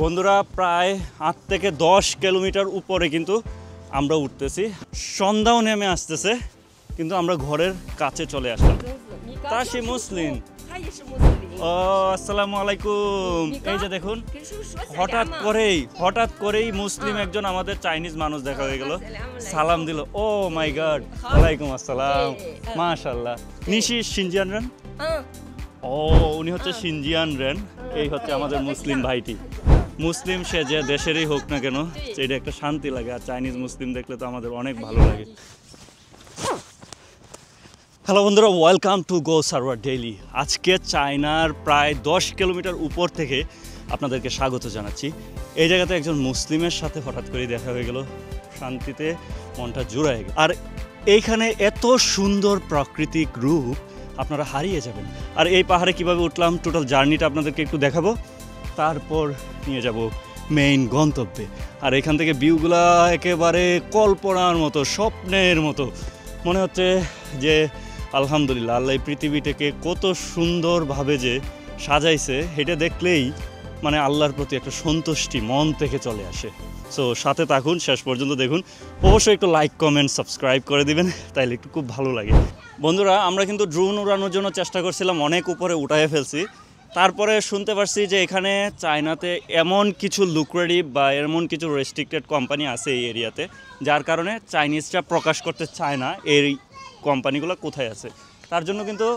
বন্ধুরা প্রায় ৮ থেকে ১০ কিলোমিটার উপরে কিন্তু আমরা উঠতেছি। সন্ধ্যাও নেমে আসতেছে, কিন্তু আমরা ঘরের কাছে চলে আসলাম। তাশি মুসলিম, ও আসসালামু আলাইকুম। এই যে দেখুন, হঠাৎ করেই মুসলিম একজন আমাদের চাইনিজ মানুষ দেখা হয়ে গেল, সালাম দিল। ও মাই গড, ওয়ালাইকুম আসসালাম, মাশাআল্লাহ। নিশি সিনজিয়ান রেন? ও উনি হচ্ছে সিনজিয়ান রেন। এই হচ্ছে আমাদের মুসলিম ভাইটি। মুসলিম সে যে দেশেরই হোক না কেন, এটা একটা শান্তি লাগে। আর চাইনিজ মুসলিম দেখলে তো আমাদের অনেক ভালো লাগে। হ্যালো বন্ধুরা, welcome to go server daily. আজকে চায়নার প্রায় 10 কিলোমিটার উপর থেকে আপনাদেরকে স্বাগত জানাচ্ছি। এই জায়গাতে একজন মুসলিমের সাথে হঠাৎ করে দেখা হয়ে গেল, শান্তিতে মনটা জুড়ায় গেল। আর এইখানে এত সুন্দর প্রাকৃতিক রূপ, আপনারা হারিয়ে যাবেন। আর এই পাহাড়ে কিভাবে উঠলাম, টোটাল জার্নিটা আপনাদেরকে একটু দেখাবো, তারপর নিয়ে যাব মেইন গন্তব্যে। আর এখান থেকে ভিউগুলা একেবারে কল্পনার মতো, স্বপ্নের মতো মনে হচ্ছে যে আলহামদুলিল্লাহ, আল্লাহ এই পৃথিবীটাকে কত সুন্দরভাবে যে সাজাইছে, এটা দেখলেই মানে আল্লাহর প্রতি একটা সন্তুষ্টি মন থেকে চলে আসে। সো সাথে থাকুন, শেষ পর্যন্ত দেখুন। অবশ্যই একটু লাইক, কমেন্ট, সাবস্ক্রাইব করে দিবেন, তাইলে একটু খুব ভালো লাগে। বন্ধুরা, আমরা কিন্তু ড্রোন উড়ানোর জন্য চেষ্টা করছিলাম, অনেক উপরে উঠায় ফেলছি। তারপরে শুনতে পারছি যে এখানে চায়নাতে এমন কিছু লুক্রেটিভ বা এমন কিছু রেস্ট্রিক্টেড কোম্পানি আছে এই এরিয়াতে, যার কারণে চাইনিজরা প্রকাশ করতে চায় না এই কোম্পানিগুলো কোথায় আছে। তার জন্য কিন্তু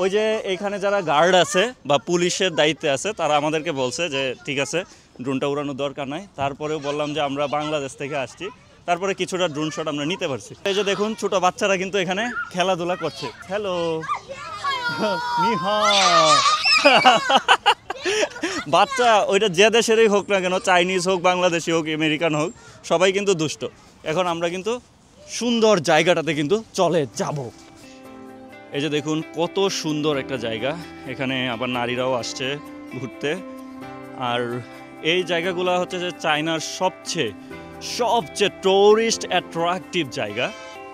ওই যে এখানে যারা গার্ড আছে বা পুলিশের দায়িত্বে আছে, তারা আমাদেরকে বলছে যে ঠিক আছে, ড্রোনটা উড়ানোর দরকার নাই। তারপরেও বললাম যে আমরা বাংলাদেশ থেকে আসছি, তারপরে কিছুটা ড্রোন শট আমরা নিতে পারছি। এই যে দেখুন, ছোট বাচ্চারা কিন্তু এখানে খেলাধুলা করছে। হ্যালো, বাচ্চা ওইটা যে দেশেরই হোক না কেন, চাইনিজ হোক, বাংলাদেশি হোক, আমেরিকান হোক, সবাই কিন্তু দুষ্ট। এখন আমরা কিন্তু সুন্দর জায়গাটাতে কিন্তু চলে যাব। এই যে দেখুন, কত সুন্দর একটা জায়গা। এখানে আবার নারীরাও আসছে ঘুরতে। আর এই জায়গাগুলো হচ্ছে যে চায়নার সবচেয়ে টুরিস্ট অ্যাট্রাকটিভ জায়গা।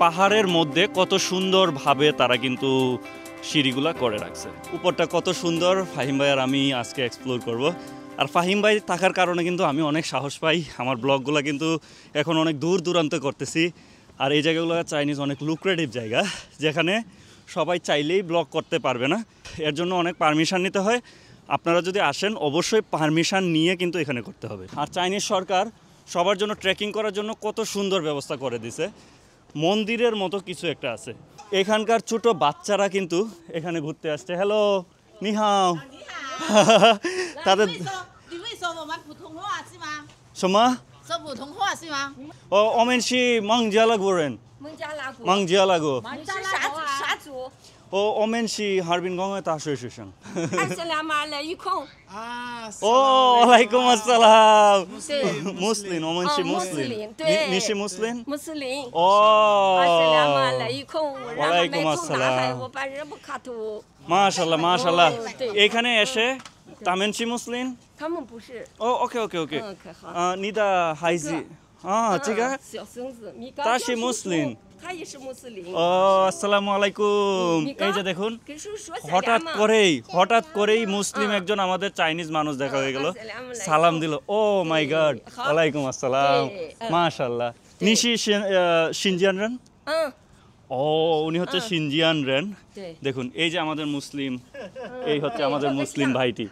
পাহাড়ের মধ্যে কত সুন্দরভাবে তারা কিন্তু সিঁড়িগুলা করে রাখছে। উপরটা কত সুন্দর, ফাহিম ভাই আর আমি আজকে এক্সপ্লোর করব। আর ফাহিম ভাই থাকার কারণে কিন্তু আমি অনেক সাহস পাই। আমার ব্লগগুলো কিন্তু এখন অনেক দূর দূরান্তে করতেছি। আর এই জায়গাগুলো চাইনিজ অনেক লুক্রেটিভ জায়গা, যেখানে সবাই চাইলেই ব্লগ করতে পারবে না। এর জন্য অনেক পারমিশন নিতে হয়। আপনারা যদি আসেন, অবশ্যই পারমিশন নিয়ে কিন্তু এখানে করতে হবে। আর চাইনিজ সরকার সবার জন্য ট্রেকিং করার জন্য কত সুন্দর ব্যবস্থা করে দিছে। মন্দিরের মতো কিছু একটা আছে। এখানকার ছোট বাচ্চারা কিন্তু এখানে ঘুরতে আসছে। হ্যালো, নিহাও। তাদের সমা ও ওমেনশি মাংজিয়ালাগো রেন, মাংজিয়ালাগো ও ওমেনশি হারবিন গঙ্গে তাশয়শন। ও ওয়ালাইকুম আসসালাম। মুসলিম, ওমেনশি মুসলিম, নিশি মুসলিম। ও ওয়ালাইকুম আসসালাম, মাশাআল্লাহ মাশাআল্লাহ। এখানে এসে তামেনশি মুসলিম। ও ওকে ওকে ওকে, নিদা হাইজি। ঠিক আছে, তাশি মুসলিম। ও আসসালামু আলাইকুম। এই যে দেখুন, হঠাৎ করেই মুসলিম একজন আমাদের চাইনিজ মানুষ দেখা হয়ে গেল, সালাম দিল। ও মাই গড, ওয়ালাইকুম আসসালাম, মাশাআল্লাহ। নিশি সিনজিয়ান রেন? ও উনি হচ্ছে সিনজিয়ান রেন। দেখুন, এই যে আমাদের মুসলিম, এই হচ্ছে আমাদের মুসলিম ভাইটি।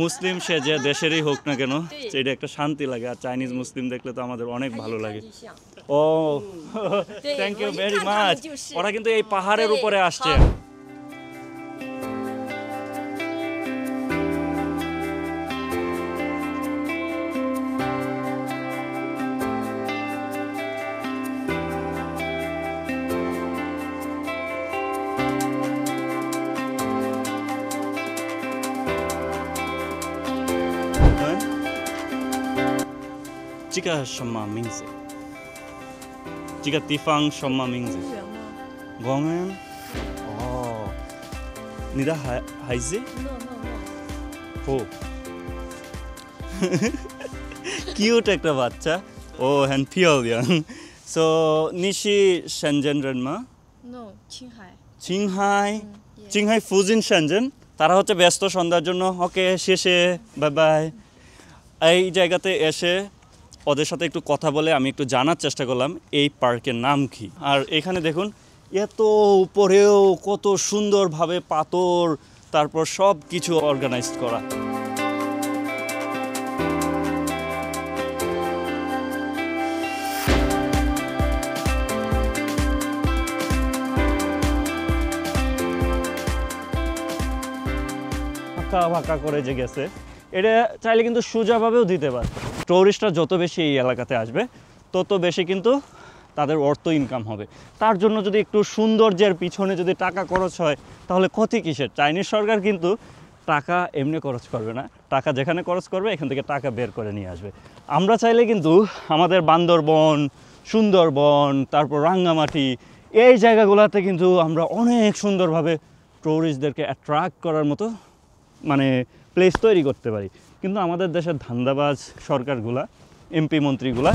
মুসলিম সে যে দেশেরই হোক না কেন, এটা একটা শান্তি লাগে। আর চাইনিজ মুসলিম দেখলে তো আমাদের অনেক ভালো লাগে। ও থ্যাংক ইউ ভেরি মাচ। ওরা কিন্তু এই পাহাড়ের উপরে আসছে।这个什么名字？这个地方什么名字？公园。哦，你的孩子？哦，cute একটা বাচ্চা। ও很漂亮。So 你是深圳人吗？ No, 青海。青海附近深圳। তারা হচ্ছে ব্যস্ত সন্ধ্যার জন্য। ওকে, শেষে বাই বাই। এই জায়গাতে এসে ওদের সাথে একটু কথা বলে আমি একটু জানার চেষ্টা করলাম এই পার্কের নাম কি। আর এখানে দেখুন এত উপরেও কত সুন্দরভাবে পাথর, তারপর সব কিছু অর্গানাইজড করা। ফাঁকা করে যে গেছে, এটা চাইলে কিন্তু সোজাভাবেও দিতে পারে। টুরিস্টরা যত বেশি এই এলাকাতে আসবে তত বেশি কিন্তু তাদের অর্থ ইনকাম হবে। তার জন্য যদি একটু সৌন্দর্যের পিছনে যদি টাকা খরচ হয় তাহলে ক্ষতি কিসের? চাইনিজ সরকার কিন্তু টাকা এমনি খরচ করবে না, টাকা যেখানে খরচ করবে এখান থেকে টাকা বের করে নিয়ে আসবে। আমরা চাইলে কিন্তু আমাদের বান্দরবন, সুন্দরবন, তারপর রাঙ্গামাটি এই জায়গাগুলোতে কিন্তু আমরা অনেক সুন্দরভাবে টুরিস্টদেরকে অ্যাট্রাক্ট করার মতো মানে প্লেস তৈরি করতে পারি। কিন্তু আমাদের দেশের ধান্দাবাজ সরকারগুলা, এমপি মন্ত্রীগুলা,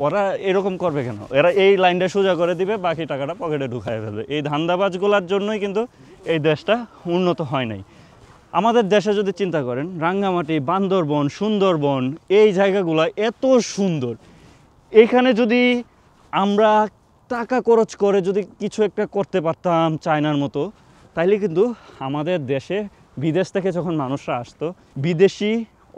ওরা এরকম করবে কেন? এরা এই লাইনটা সোজা করে দিবে, বাকি টাকাটা পকেটে ঢুকায় ফেলবে। এই ধান্দাবাজগুলার জন্যই কিন্তু এই দেশটা উন্নত হয় নাই। আমাদের দেশে যদি চিন্তা করেন, রাঙ্গামাটি, বান্দরবন, সুন্দরবন এই জায়গাগুলো এত সুন্দর, এইখানে যদি আমরা টাকা খরচ করে যদি কিছু একটা করতে পারতাম চায়নার মতো, তাইলে কিন্তু আমাদের দেশে বিদেশ থেকে যখন মানুষরা আসতো বিদেশি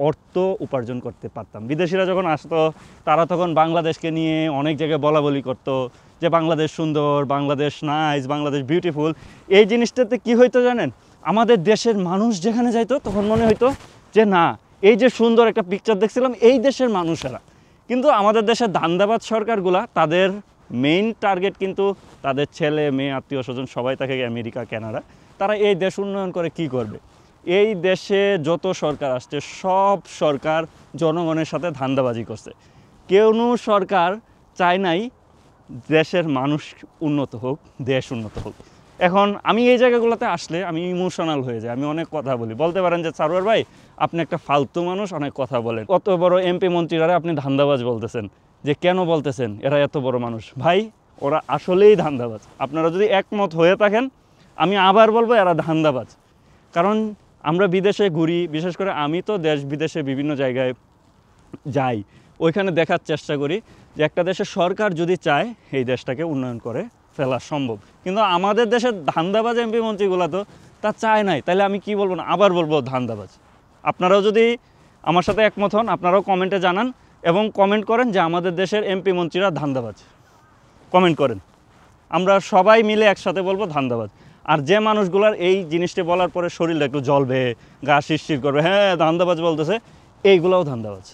অর্থ উপার্জন করতে পারতাম। বিদেশিরা যখন আসতো তারা তখন বাংলাদেশকে নিয়ে অনেক জায়গায় বলা বলি করতো যে বাংলাদেশ সুন্দর, বাংলাদেশ নাইস, বাংলাদেশ বিউটিফুল। এই জিনিসটাতে কি হইতো জানেন? আমাদের দেশের মানুষ যেখানে যাইতো তখন মনে হইতো যে না, এই যে সুন্দর একটা পিকচার দেখছিলাম এই দেশের মানুষেরা। কিন্তু আমাদের দেশের ধান্দাবাজ সরকারগুলা তাদের মেইন টার্গেট কিন্তু তাদের ছেলে মেয়ে, আত্মীয় স্বজন সবাই থাকে আমেরিকা, কানাডা। তারা এই দেশ উন্নয়ন করে কি করবে? এই দেশে যত সরকার আসছে সব সরকার জনগণের সাথে ধান্দাবাজি করছে। কেউ সরকার চায় নাই দেশের মানুষ উন্নত হোক, দেশ উন্নত হোক। এখন আমি এই জায়গাগুলোতে আসলে আমি ইমোশনাল হয়ে যাই, আমি অনেক কথা বলি। বলতে পারেন যে সারোয়ার ভাই আপনি একটা ফালতু মানুষ, অনেক কথা বলেন, কত বড় এমপি মন্ত্রীরা আপনি ধান্দাবাজ বলতেছেন, যে কেন বলতেছেন এরা এত বড় মানুষ? ভাই ওরা আসলেই ধান্দাবাজ। আপনারা যদি একমত হয়ে থাকেন আমি আবার বলবো এরা ধান্দাবাজ। কারণ আমরা বিদেশে ঘুরি, বিশেষ করে আমি তো দেশ বিদেশে বিভিন্ন জায়গায় যাই, ওইখানে দেখার চেষ্টা করি যে একটা দেশের সরকার যদি চায় এই দেশটাকে উন্নয়ন করে ফেলা সম্ভব। কিন্তু আমাদের দেশের ধান্দাবাজ এমপি মন্ত্রীগুলো তো তা চায় নাই। তাহলে আমি কি বলবো না, আবার বলবো ধান্দাবাজ। আপনারাও যদি আমার সাথে একমত হন আপনারাও কমেন্টে জানান এবং কমেন্ট করেন যে আমাদের দেশের এমপি মন্ত্রীরা ধান্দাবাজ। কমেন্ট করেন, আমরা সবাই মিলে একসাথে বলবো ধান্দাবাজ। আর যে মানুষগুলার এই জিনিসটি বলার পরে শরীরটা একটু জ্বলবে, গা শিরশির করবে, হ্যাঁ ধান্দাবাজ বলতেছে, এইগুলোও ধান্দাবাজ।